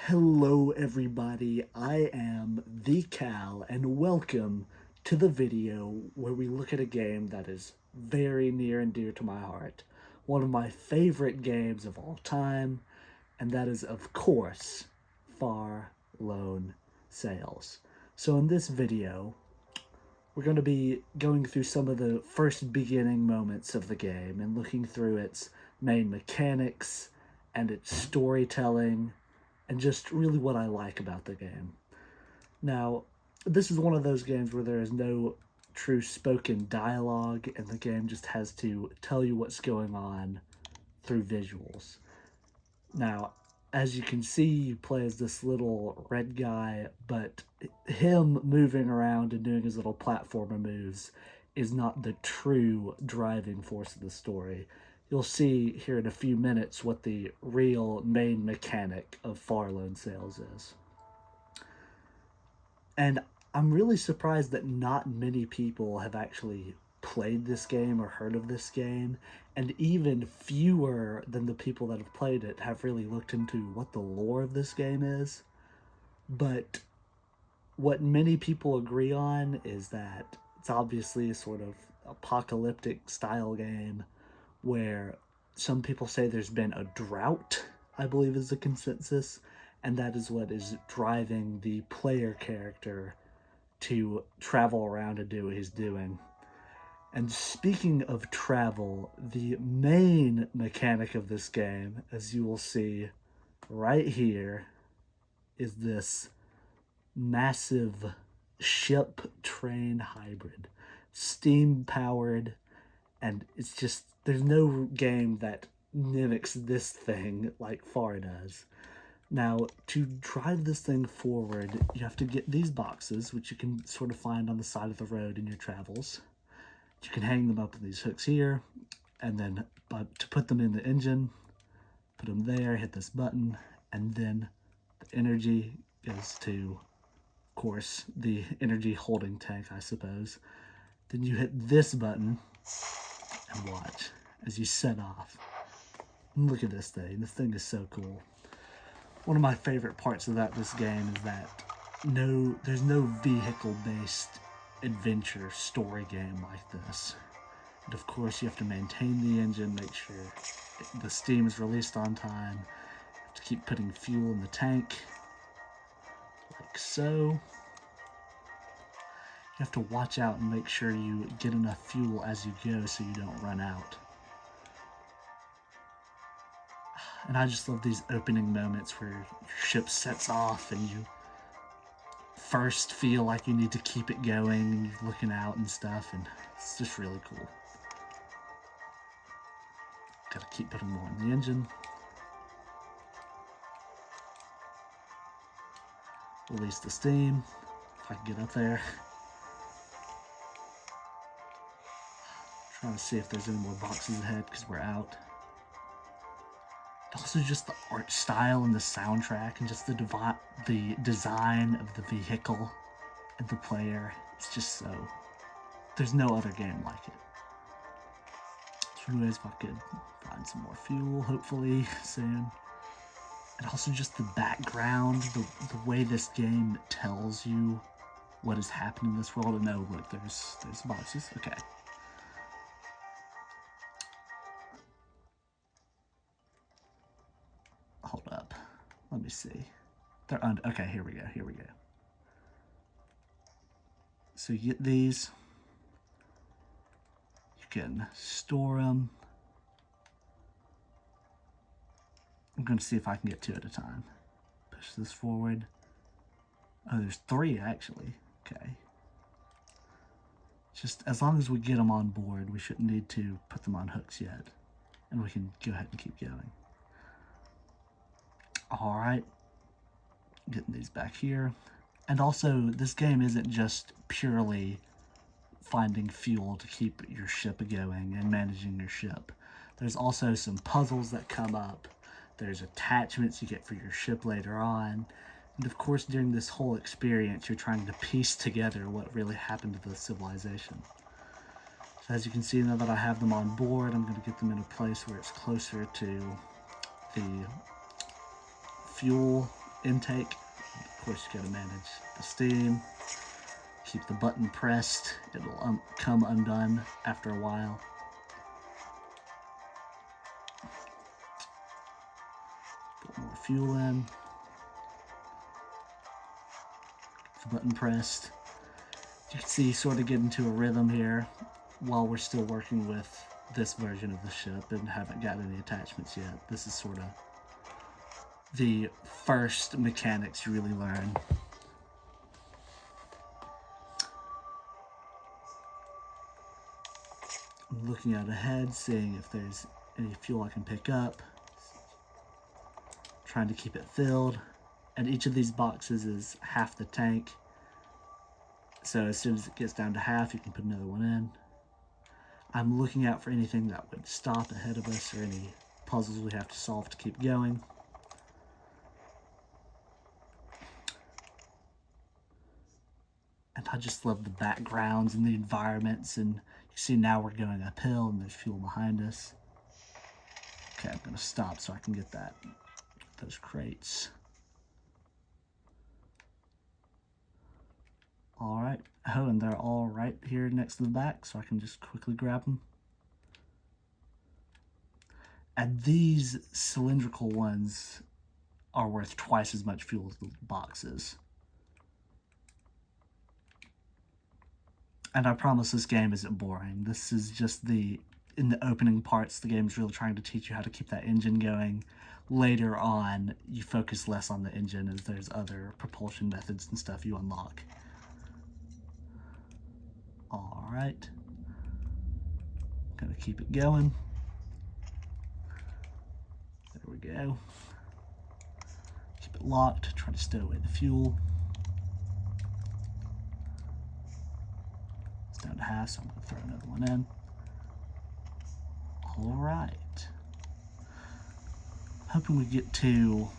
Hello everybody, I am the Cal and welcome to the video where we look at a game that is very near and dear to my heart. One of my favorite games of all time, and that is of course Far Lone Sails. So in this video, we're going to be going through some of the first beginning moments of the game and looking through its main mechanics and its storytelling and just really what I like about the game. Now, this is one of those games where there is no true spoken dialogue, and the game just has to tell you what's going on through visuals. Now, as you can see, you play as this little red guy, but him moving around and doing his little platformer moves is not the true driving force of the story. You'll see here in a few minutes what the real main mechanic of Far Lone Sails is. And I'm really surprised that not many people have actually played this game or heard of this game, and even fewer than the people that have played it have really looked into what the lore of this game is. But what many people agree on is that it's obviously a sort of apocalyptic style game where some people say there's been a drought, I believe is the consensus, and that is what is driving the player character to travel around and do what he's doing. And speaking of travel, the main mechanic of this game, as you will see right here, is this massive ship train hybrid, steam powered, and it's just, there's no game that mimics this thing like Far does. Now, to drive this thing forward, you have to get these boxes, which you can sort of find on the side of the road in your travels. You can hang them up with these hooks here, and then to put them in the engine, put them there, hit this button, and then the energy goes to, of course, the energy holding tank, I suppose. Then you hit this button, and watch as you set off. And look at this thing. This thing is so cool. One of my favorite parts about this game is that there's no vehicle-based adventure story game like this. And of course, you have to maintain the engine, make sure the steam is released on time. You have to keep putting fuel in the tank, like so. You have to watch out and make sure you get enough fuel as you go so you don't run out. And I just love these opening moments where your ship sets off and you first feel like you need to keep it going and you're looking out and stuff, and it's just really cool. Gotta keep putting more in the engine. Release the steam, if I can get up there. Trying to see if there's any more boxes ahead because we're out. Also, just the art style and the soundtrack and just the design of the vehicle and the player. It's just so... there's no other game like it. So anyways, if I could find some more fuel, hopefully, soon. And also just the background, the way this game tells you what is happening in this world. And no, look, there's boxes. Okay. Hold up. Let me see. They're okay, here we go. So you get these. You can store them. I'm going to see if I can get two at a time. Push this forward. Oh, there's three actually. Okay. Just as long as we get them on board, we shouldn't need to put them on hooks yet. And we can go ahead and keep going. Alright, getting these back here. And also, this game isn't just purely finding fuel to keep your ship going and managing your ship. There's also some puzzles that come up. There's attachments you get for your ship later on. And of course, during this whole experience, you're trying to piece together what really happened to the civilization. So as you can see, now that I have them on board, I'm going to get them in a place where it's closer to the fuel intake. Of course, you gotta manage the steam. Keep the button pressed. It'll come undone after a while. Put more fuel in. The button pressed. You can see sort of get into a rhythm here while we're still working with this version of the ship and haven't got any attachments yet. This is sort of the first mechanics you really learn. I'm looking out ahead, seeing if there's any fuel I can pick up. Trying to keep it filled. And each of these boxes is half the tank. So as soon as it gets down to half, you can put another one in. I'm looking out for anything that would stop ahead of us or any puzzles we have to solve to keep going. And I just love the backgrounds and the environments, and you see now we're going uphill and there's fuel behind us. Okay, I'm gonna stop so I can get those crates. All right, oh, and they're all right here next to the back, so I can just quickly grab them. And these cylindrical ones are worth twice as much fuel as the boxes. And I promise this game isn't boring. This is just in the opening parts, the game's really trying to teach you how to keep that engine going. Later on, you focus less on the engine as there's other propulsion methods and stuff you unlock. All right. Gonna keep it going. There we go. Keep it locked, try to stow away the fuel. It's down to half, so I'm gonna throw another one in. All right. Hoping we get to,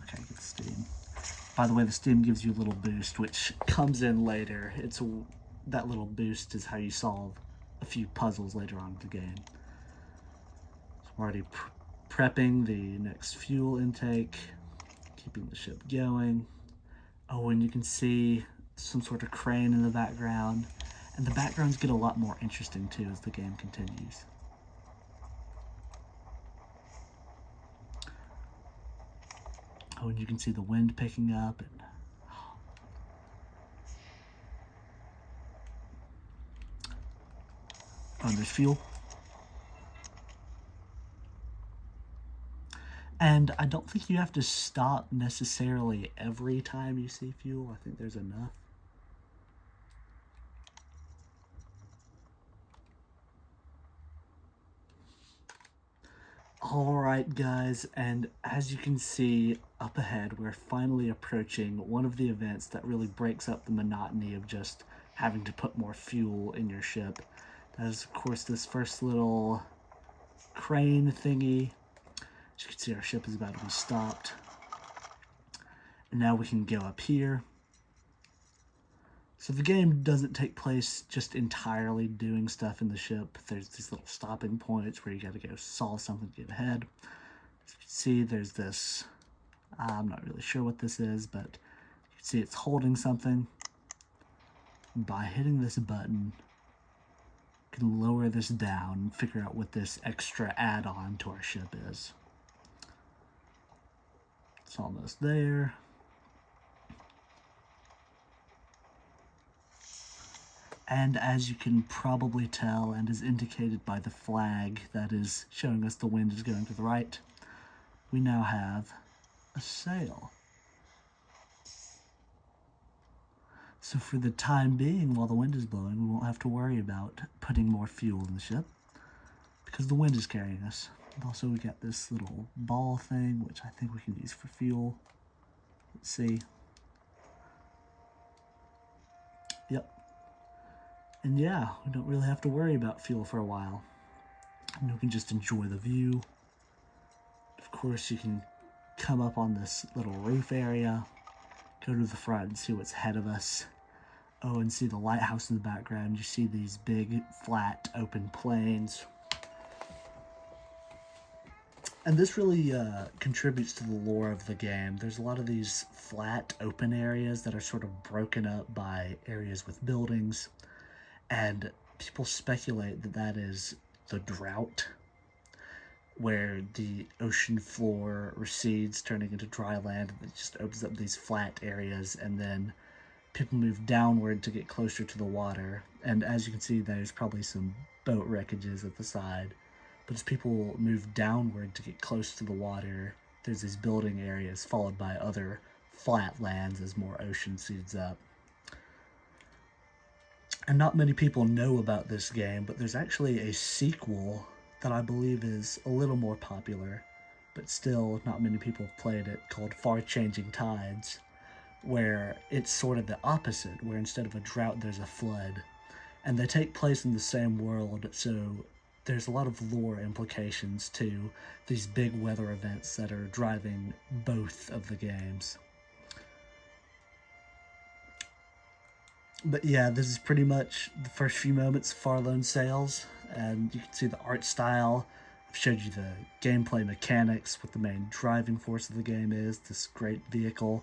okay, get the steam. By the way, the steam gives you a little boost, which comes in later. That little boost is how you solve a few puzzles later on in the game. So I'm already prepping the next fuel intake, keeping the ship going. Oh, and you can see some sort of crane in the background. And the backgrounds get a lot more interesting too as the game continues. Oh, and you can see the wind picking up. Oh, and there's fuel. And I don't think you have to stop necessarily every time you see fuel. I think there's enough. Alright guys, and as you can see up ahead, we're finally approaching one of the events that really breaks up the monotony of just having to put more fuel in your ship. That is, of course, this first little crane thingy. As you can see, our ship is about to be stopped. And now we can go up here. So the game doesn't take place just entirely doing stuff in the ship. There's these little stopping points where you gotta go solve something to get ahead. As you can see, there's this, I'm not really sure what this is, but you can see it's holding something. By hitting this button, you can lower this down and figure out what this extra add-on to our ship is. It's almost there. And as you can probably tell, and is indicated by the flag that is showing us the wind is going to the right, we now have a sail. So for the time being, while the wind is blowing, we won't have to worry about putting more fuel in the ship, because the wind is carrying us. And also we got this little ball thing, which I think we can use for fuel. Let's see. Yep. And yeah, we don't really have to worry about fuel for a while. And we can just enjoy the view. Of course, you can come up on this little roof area, go to the front and see what's ahead of us. Oh, and see the lighthouse in the background. You see these big, flat, open plains. And this really contributes to the lore of the game. There's a lot of these flat, open areas that are sort of broken up by areas with buildings, and people speculate that that is the drought, where the ocean floor recedes, turning into dry land, and it just opens up these flat areas, and then people move downward to get closer to the water. And as you can see, there's probably some boat wreckages at the side. But as people move downward to get close to the water, there's these building areas followed by other flat lands as more ocean seeds up. And not many people know about this game, but there's actually a sequel that I believe is a little more popular, but still not many people have played it, called Far Changing Tides, where it's sort of the opposite, where instead of a drought, there's a flood. And they take place in the same world, so there's a lot of lore implications to these big weather events that are driving both of the games. But yeah, this is pretty much the first few moments of Farlone Sales, and you can see the art style. I've showed you the gameplay mechanics, what the main driving force of the game is, this great vehicle.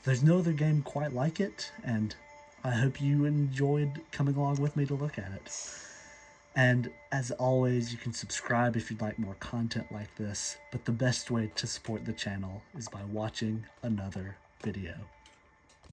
There's no other game quite like it, and I hope you enjoyed coming along with me to look at it. And as always, you can subscribe if you'd like more content like this, but the best way to support the channel is by watching another video.